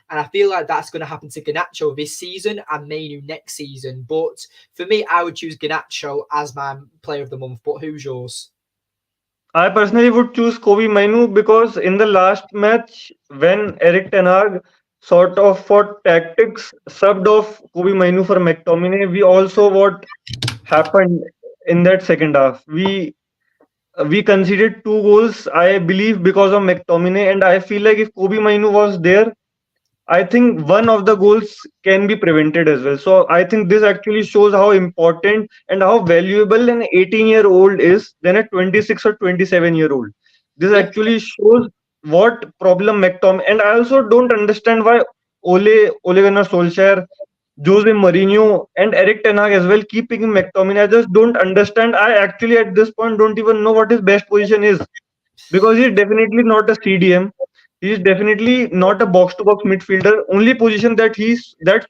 And I feel like that's going to happen to Garnacho this season and Mainu next season. But for me, I would choose Garnacho as my player of the month. But who's yours? I personally would choose Kobe Mainu because in the last match, when Eric Ten Hag sort of for tactics subbed off Kobe Mainu for McTominay, we all saw what happened in that second half. We conceded two goals, I believe, because of McTominay, and I feel like if Kobe Mainu was there, I think one of the goals can be prevented as well. So I think this actually shows how important and how valuable an 18-year-old is than a 26 or 27-year-old. This Yeah. actually shows what problem McTominay, and I also don't understand why Ole Gunnar Solskjaer, Jose Mourinho, and Eric Ten Hag as well keep picking McTominay. I just don't understand. I actually at this point don't even know what his best position is because he's definitely not a CDM. He's definitely not a box to box midfielder. Only position that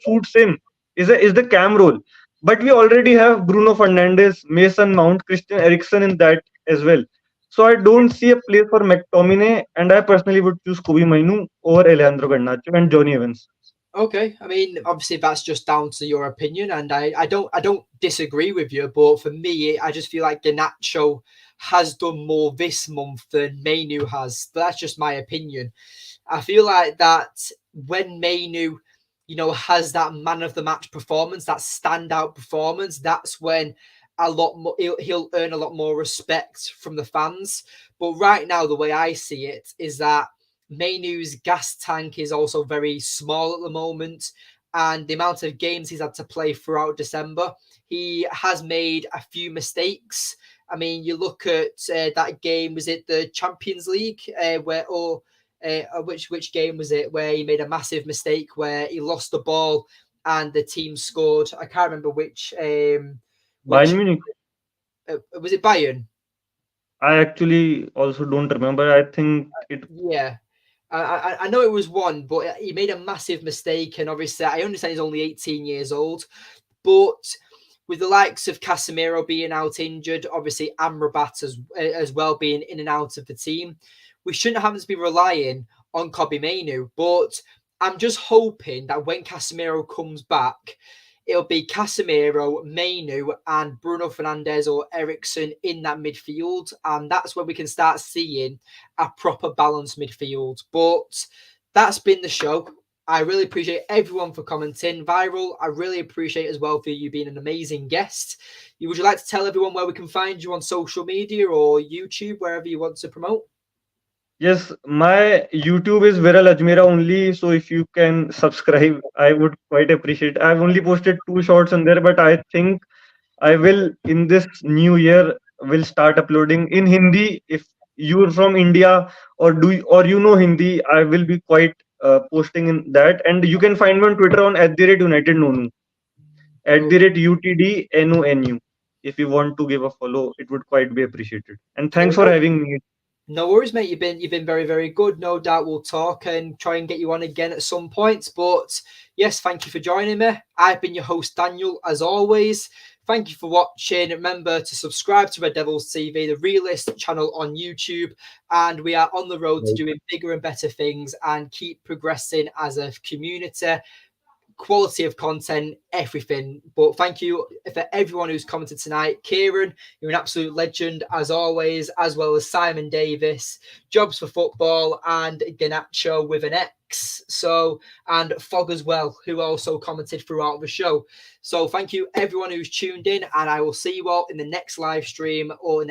suits him is the cam role. But we already have Bruno Fernandes, Mason Mount, Christian Eriksen in that as well. So I don't see a place for McTominay, and I personally would choose Kobe Mainu over Alejandro Garnacho and Johnny Evans. Okay. I mean, obviously that's just down to your opinion, and I don't disagree with you, but for me, I just feel like Garnacho has done more this month than Mainu has. But that's just my opinion. I feel like that when Mainu, has that man of the match performance, that standout performance, that's when a lot more he'll earn a lot more respect from the fans. But right now, the way I see it is that Mainu's gas tank is also very small at the moment, and the amount of games he's had to play throughout December, he has made a few mistakes. I mean, you look at that game. Was it the Champions League which game was it where he made a massive mistake where he lost the ball and the team scored? I can't remember which Bayern Munich. was it Bayern? I actually also don't remember. I think it. Yeah. I know it was one, but he made a massive mistake, and obviously I understand he's only 18 years old, but with the likes of Casemiro being out injured, obviously Amrabat as well being in and out of the team, we shouldn't have to be relying on Kobe Mainu. But I'm just hoping that when Casemiro comes back, it'll be Casemiro, Mainu, and Bruno Fernandes or Ericsson in that midfield. And that's when we can start seeing a proper balanced midfield. But that's been the show. I really appreciate everyone for commenting. Viral, I really appreciate as well for you being an amazing guest. Would you like to tell everyone where we can find you on social media or YouTube, wherever you want to promote? Yes, my YouTube is Viral Ajmera only. So if you can subscribe, I would quite appreciate. I've only posted two shorts on there, but I think I will in this new year will start uploading in Hindi. If you're from India or you know Hindi, I will be quite posting in that. And you can find me on Twitter on @United Nonu Okay. @UTDNONU. If you want to give a follow, it would quite be appreciated. And thanks for No, having me. No worries, mate. You've been very, very good. No doubt we'll talk and try and get you on again at some point. But yes, thank you for joining me. I've been your host, Daniel, as always. Thank you for watching. Remember to subscribe to Red Devils TV, the Realist channel on YouTube. And we are on the road to doing bigger and better things and keep progressing as a community, quality of content, everything. But thank you for everyone who's commented tonight. Kieran, you're an absolute legend as always, as well as Simon Davis, Jobs for Football, and Ganacho with an X. So, and Fog as well, who also commented throughout the show. So thank you everyone who's tuned in, and I will see you all in the next live stream or